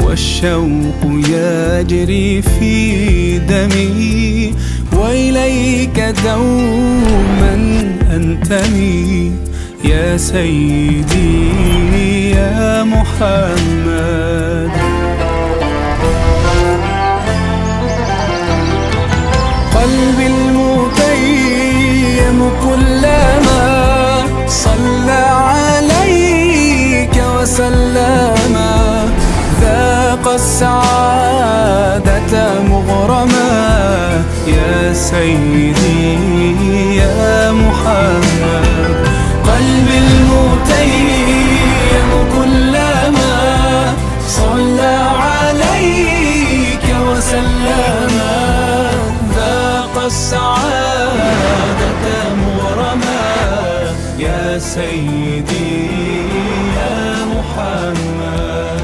والشوق يجري في دمي وإليك دوما أنتمي يا سيدي يا محمد. قلبي المتيم كلما صلى عليك وسلم ذاق السعادة مغرما يا سيدي يا محمد. قلبي المتيم كلما صلى عليك وسلم ذاق السعادة مغرما يا سيدي يا محمد.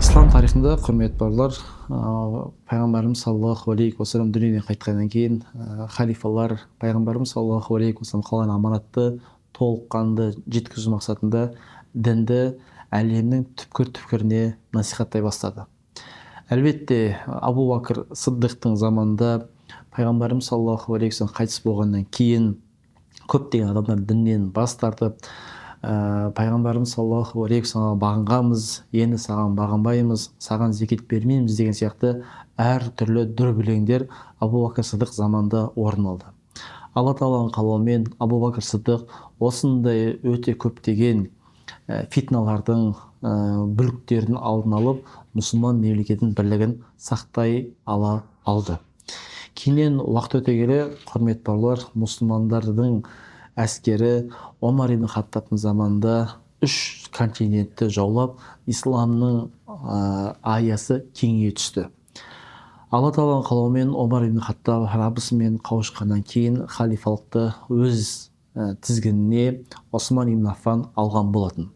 İslam тарихында құрметті барлар, пайғамбарымыз саллаллаху алейхи уассалам дүниеден қайтқаннан кейін халифалар пайғамбарымыз саллаллаху алейхи уассалам қалған аманатты толыққанды жеткізу мақсатында дінді әлемнің түпкір-түпкіріне насихаттай бастады. Әлбетте, Абу Бакр Сыддықтың заманында пайғамбарымыз саллаллаху алейхи уассалам қайтыс болғаннан кейін көптеген адамдар діннен бас тартып, пайғамбарымыз саллаллаху алейхи уассаламға бағынғанбыз, енді саған бағынбаймыз, саған зекет бермейміз деген сияқты әртүрлі дүрбелеңдер Абу Бакр Сыддық заманында орын алды. Алла тағаланың қалауымен Абу Бакр Сыддық осындай өте көптеген фитналардың, бүліктердің алдын алып, мұсылман мемлекетінің бірлігін сақтай ала алды. Кейіннен уақыт өте келе, құрметті бауырлар, мұсылмандардың әскері Омар ибн Хаттабтың заманында 3 континентті жаулап, исламның аясы кеңейе түсті. Алла тағаланың қалауымен Омар ибн Хаттаб Раббысымен қауышқаннан кейін халифалықты өз тізгініне Осман ибн Аффан алған болатын.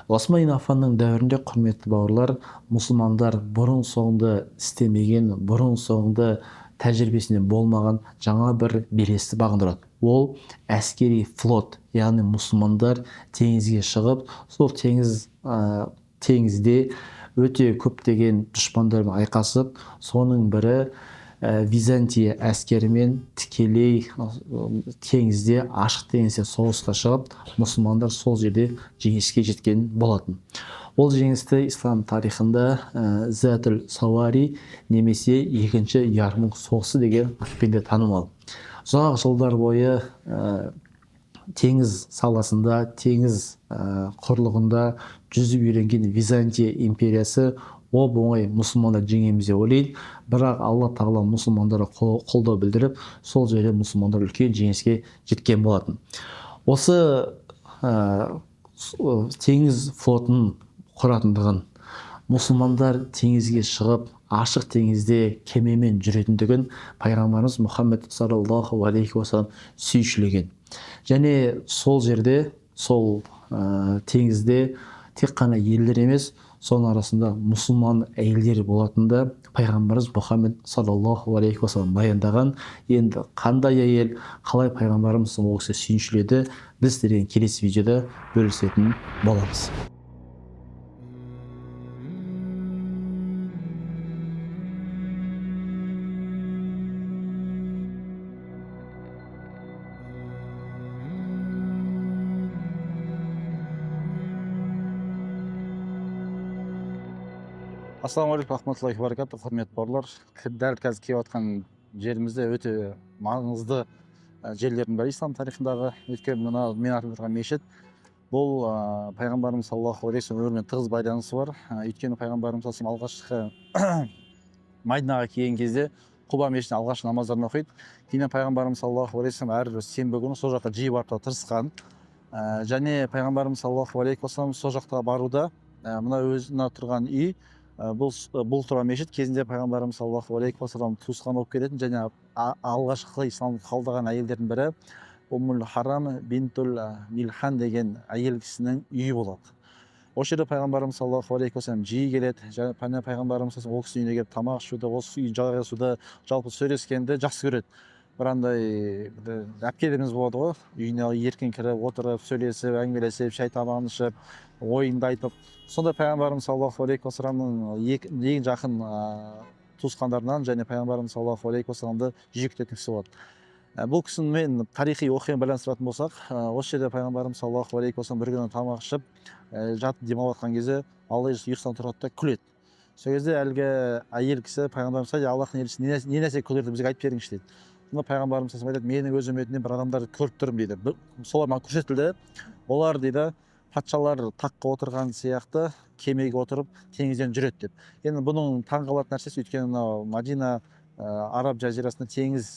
Осман ибн Аффанның дәуірінде, құрметті бауырлар, мұсылмандар бұрын соңды істемеген, бұрын соңды тәжірибесінде болмаған жаңа бір белесті бағындырады. Ол әскери флот, яғни мұсылмандар теңізге шығып, сол теңізде өте көптеген дұшпандармен айқасып, соның бірі Византия әскерімен тікелей теңізде, ашық теңізде соғысқа шығып, мұсылмандар сол жерде жеңіске жеткен болатын. Ол жеңісті ислам тарихында Затул Сауари немесе екінші Ярмук соғысы деген атпен де танымал. Ұзақ жылдар бойы теңіз саласында, теңіз құрлығында жүзіп үйренген Византия империясы оп-оңай мұсылмандар жеңеміз деп ойлайды, бірақ Алла тағала мұсылмандарға қолдау білдіріп, сол жерде мұсылмандар үлкен жеңіске жеткен болатын. Осы теңіз флотының құратындығын, мұсылмандар теңізге шығып, ашық теңізде кемемен жүретіндігін пайғамбарымыз Мұхаммед саллаллаху алейхи уассалам сүйшілеген. Және сол жерде, сол теңізде тек қана елдер емес, соның арасында мұсылман әйелдер болатында пайғамбарымыз Мұхаммед саллаллаху алейхи уассалам баяндаған. Енді қандай әйел, қалай пайғамбарымыз ол кісі сүйіншіледі, біз сіздермен келесі видеода бөлісетін боламыз. Ассалаумағалейкум рахматуллахи ва баракатух, құрметті бауырлар. Дәл қазір келіп жатқан жерімізде өте маңызды жерлердің бірі ислам тарихындағы. Өйткені мына мен атып тұрған мешіт, бұл пайғамбарымыз саллаллаху алейхи вассалам өмірімен тығыз байланысы бар. Өйткені пайғамбарымыз алғашқы Мәдинаға келген кезде Құба мешітінде алғашқы намаздарын оқиды. Кейін пайғамбарымыз саллаллаху алейхи вассалам әрбір сенбі күні сол жаққа жиі барып тырысқан. Және пайғамбарымыз саллаллаху алейхи вассалам сол жаққа баруда мына тұрған үй, бұл тұрған мешіт кезінде пайғамбарымыз саллаллаху алейхи уассалам туысқан болып келетін, және алғашқы исламды қабылдаған әйелдердің бірі Уммул Харам бинтул Милхан деген әйел кісінің үйі болады. Осы жерде пайғамбарымыз саллаллаху алейхи уассалам жиі келеді. Және пайғамбарымыз ол кісінің үйіне келіп тамақ ішуді, осы үй жайғасуды, жалпы сөйлескенді жақсы көреді. Бір андай әпкелеріміз болады ғой, үйіне еркін кіріп отырып сөйлесіп әңгімелесіп шай тамағын ішіп ойынды айтып, сондай пайғамбарымыз саллаллаху алейхи уассаламның ең жақын туысқандарынан және пайғамбарымыз саллаллаху алейхи уассаламды жиі күтетін кісі болады. Бұл кісіні мен тарихи оқиғамен байланыстыратын болсақ, осы жерде пайғамбарымыз саллаллаху алейхи уассалам бір күні тамақ ішіп жатып демалып жатқан кезде алла ұйқысынан тұрады да күледі. Сол кезде әлгі әйел кісі пайғамбарымыз айтады, аллахтың елшісі не нәрсе күлдірді, бізге айтып беріңізші дейді. Сонда пайғамбарымыз айтады, менің өз үмметімнен бір адамдарды көріп тұрмын дейді. Солар маған көрсетілді. Олар дейді патшалар таққа отырған сияқты кемеге отырып теңізден жүреді деп. Енді бұның таңғалатын нәрсесі, өйткені мынау Мадина араб жазирасында теңіз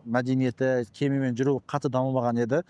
мәдениеті, кемемен жүру қатты дамымаған еді.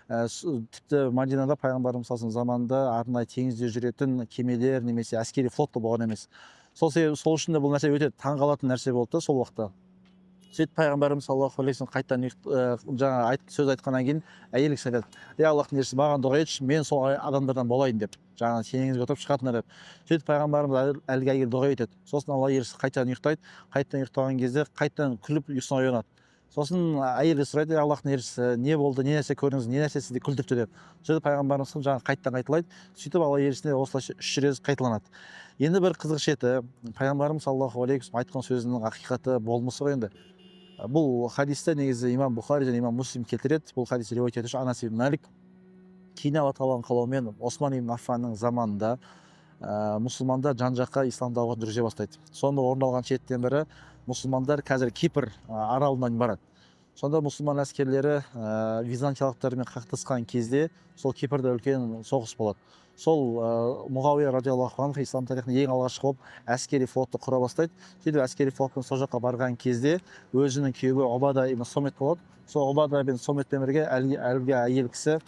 Тіпті Мадинада пайғамбарымыз заманында арнайы теңізде жүретін кемелер немесе әскери флот та болған емес. Сол үшін де бұл нәрсе өте таңғалатын нәрсе болды сол уақытта. Сөйтіп пайғамбарымыз саллаллаху алейхи вассалам қайтадан жаңа сөз айтқаннан кейін әйел кісі айтады, аллахтың елшісі маған дұға етші, мен сол адамдардан болайын деп, жаңа теңізге отырып шығатындар деп. Сөйтіп пайғамбарымыз әлгі әйел дұға етеді. Сосын алла елшісі қайтадан ұйықтайды. Қайтадан ұйықтаған кезде қайтадан күліп ұйқысынан оянады. Сосын әйел сұрайды, аллахтың елшісі не болды, не нәрсе көрдіңіз, не нәрсе сізді күлдірді деп. Сөйтіп пайғамбарымыз жаңа қайтадан қайталайды. Сөйтіп алла елшісіне осылайша 3 рет қайталанады. Енді бір қызық шеті, пайғамбарымыз саллаллаху алейхи вассалам айтқан сөзінің ақиқаты болмысы ғой енді. Бұл хадисте негізі имам Бухари және имам Муслим келтіреді. Бұл хадис риуаят етуші Анас ибн Малик. Кейін Алла тағаланың қалауымен Осман ибн Аффанның заманында мұсылмандар жан-жаққа ислам дауғын жүргізе бастайды. Сонда орын алған шеттен бірі мұсылмандар қазір Кипр аралынан барады. Сонда мұсылман әскерлері византиялықтармен қақтысқан кезде сол Кипрде үлкен соғыс болады. Сол Муғауия радиаллаху анху ислам тарихында ең алғашқы болып әскери флотты құра бастайды. Сөйтіп әскери флотпен сол жаққа барған кезде өзінің күйеуі Убада ибн Сомет болады. Сол Убада ибн Сометпен бірге әлгі әйел кісі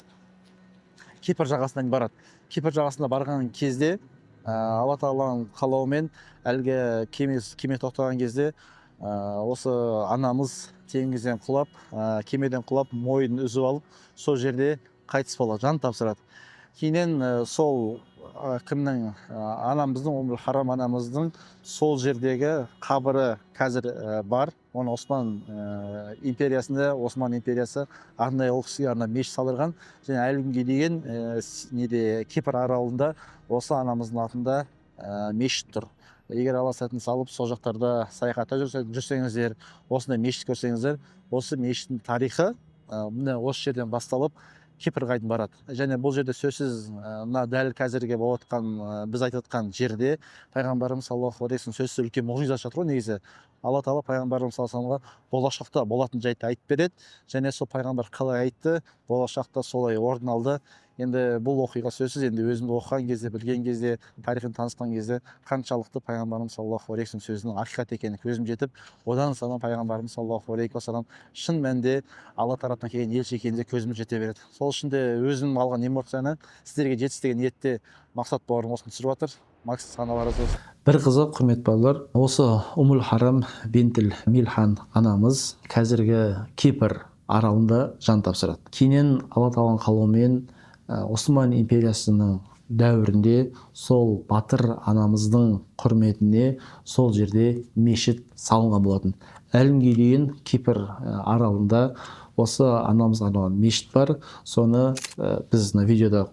Кипр жағасынан барады. Кипр жағасына барған кезде Алла тағаланың қалауымен әлгі кеме тоқтаған кезде осы анамыз теңізден құлап, кемеден құлап, мойнын үзіп алып, сол жерде қайтыс болады, жан тапсырады. Кейіннен сол кімнің анамыздың, Уммул Харам анамыздың сол жердегі қабірі қазір бар. Оны Осман империясында, Осман империясы арнайы ол кісіге арнайы мешіт салдырған. Және әлі күнге дейін Кипр аралында осы анамыздың атында мешіт тұр. Егер Алла сәтін салып, сол жақтарда саяхатта жүрсеңіздер, осындай мешіт көрсеңіздер, осы мешіттің тарихы осы жерден басталып Кипрға дейін барады. Және бұл жерде сөзсіз дәл қазірге болып жатқан біз айтып жатқан жерде пайғамбарымыз саллаллаху алейхи вассалам сөзсіз үлкен мұғжиза жатыр ғой негізі. Алла тағала пайғамбарымыз саллаллаху алейхи вассаламға болашақта болатын жайтты айтып береді. Және сол пайғамбар қалай айтты, болашақта солай орын алды. Енді бұл оқиға сөзсіз, енді өзімді оқыған кезде, білген кезде, тарихын танысқан кезде қаншалықты пайғамбарымыз саллаллаху алейхи вассалам сөзінің ақиқат екеніне көзім жетіп, одан соң пайғамбарымыз саллаллаху алейхи вассалам шын мәнінде Алла тарапынан келген елші екеніне көзім жете береді. Сол үшін де өзім алған эмоцияны сіздерге жетістіген ниетте мақсат бауырым осыны түсіріп жатыр. Мақсат Алла разы болсын. Бір қызық, құрметті балалар, осы Уммул Харам бинтіл Милхан анамыз қазіргі Кипр аралында жан тапсырады. Кейіннен Алла тағаланың қалауымен Осман империясының дәуірінде сол батыр анамыздың құрметіне сол жерде мешіт салынған болатын. Әлі күнге дейін Кипр аралында осы анамызға арналған мешіт бар. Соны біз видеода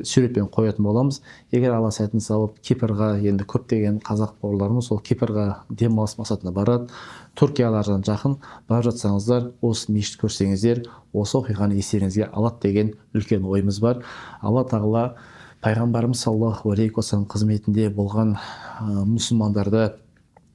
суретпен қоятын боламыз. Егер Алла сәтін салып Кипрға, енді көптеген қазақ бауырларымыз сол Кипрға демалыс мақсатында барады, Түркиялардан жақын барып жатсаңыздар, осы мешіт көрсеңіздер, осы оқиғаны естеріңізге алады деген үлкен ойымыз бар. Алла тағала пайғамбарымыз саллаллаху алейхи вассалам қызметінде болған мұсылмандарды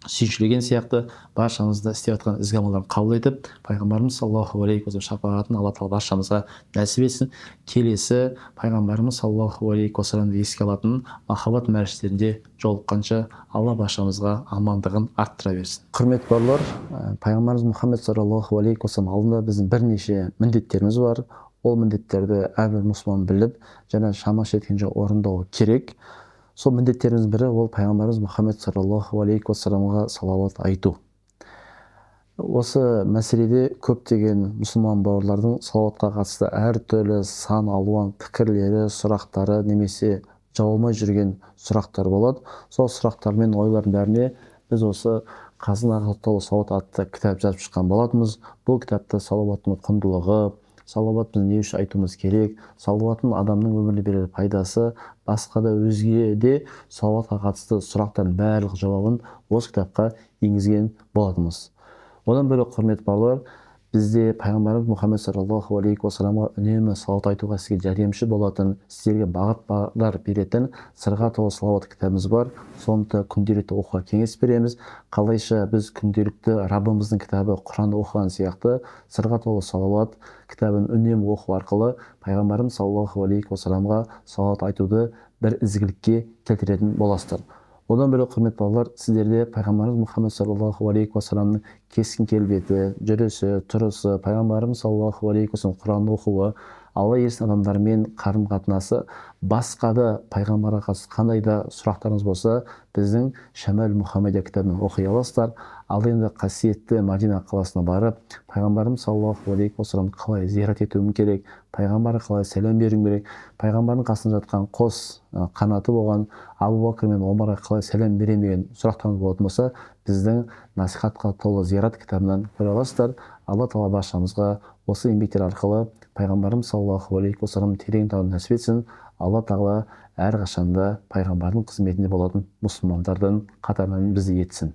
сүйіншілеген сияқты баршамызды істеп жатқан ізгі амалдарын қабыл етіп, пайғамбарымыз саллаллаху алейхи вассалам шапағатын Алла тағала баршамызға нәсіп етсін. Келесі пайғамбарымыз саллаллаху алейхи вассаламды еске алатын махаббат мәжілістерінде жолыққанша Алла баршамызға амандығын арттыра берсін. Құрметті бауырлар, пайғамбарымыз Мұхаммед саллаллаху алейхи вассалам алдында біздің бірнеше міндеттеріміз бар. Ол міндеттерді әрбір мұсылман біліп, және шамасы жеткенше орындау керек. Сол міндеттеріміздің бірі ол пайғамбарымыз Мұхаммед саллаллаху алейхи вассаламға салауат айту. Осы мәселеде көптеген мұсылман бауырлардың салауатқа қатысты әртүрлі сан алуан пікірлері, сұрақтары немесе жабылмай жүрген сұрақтар болады. Сол сұрақтар мен ойлардың бәріне біз осы қазынаға толы салауат атты кітап жазып шыққан болатынбыз. Бұл кітапта салауаттың құндылығы, салауат біз не үшін айтуымыз керек, салауаттың адамның өміріне берер пайдасы, басқа да өзге де салауатқа қатысты сұрақтардың барлық жауабын осы кітапқа енгізген болатынбыз. Одан бөлек құрметті бауырлар, бізде пайғамбарымыз Мұхаммед саллаллаху алейхи уассаламға үнемі салауат айтуға сізге жәрдемші болатын, сіздерге бағыт беретін сырға толы салауат кітабымыз бар. Соны да күнделікті оқуға кеңес береміз. Қалайша біз күнделікті Раббымыздың кітабы Құранды оқыған сияқты сырға толы салауат кітабын үнемі оқу арқылы пайғамбарымыз саллаллаху алейхи уассаламға салауат айтуды бір ізгілікке келтіретін боласыздар. Одан бөлек құрметті балалар, сіздерде пайғамбарымыз Мұхаммед саллаллаху алейхи уассаламның кескен келбеті, жүрісі, тұрысы, пайғамбарымыз саллаллаху алейхи уассалам Құранды оқуы, Алла ерсін адамдармен қарым-қатынасы, басқа да пайғамбарға қатысты қандай да сұрақтарыңыз болса, біздің Шамәл Мұхаммедия кітабын оқи аласыздар. Ал енді қасиетті Мадина қаласына барып, пайғамбарымыз саллаллаху алейхи уассаламды қалай зиярат етуім керек, пайғамбарға қалай сәлем беруім керек, пайғамбардың қасында жатқан қос қанаты болған Абу Бәкір мен Омарға қалай сәлем беремін деген сұрақтарыңыз болатын болса, біздің насихатқа толы зиярат кітабынан көре аласыздар. Алла тағала баршамызға осы еңбектер арқылы пайғамбарымыз саллаллаху алейхи уассалам терең тануды нәсіп етсін. Алла тағала әрқашанда пайғамбардың қызметінде болатын мұсылмандардың қатарынан бізді етсін.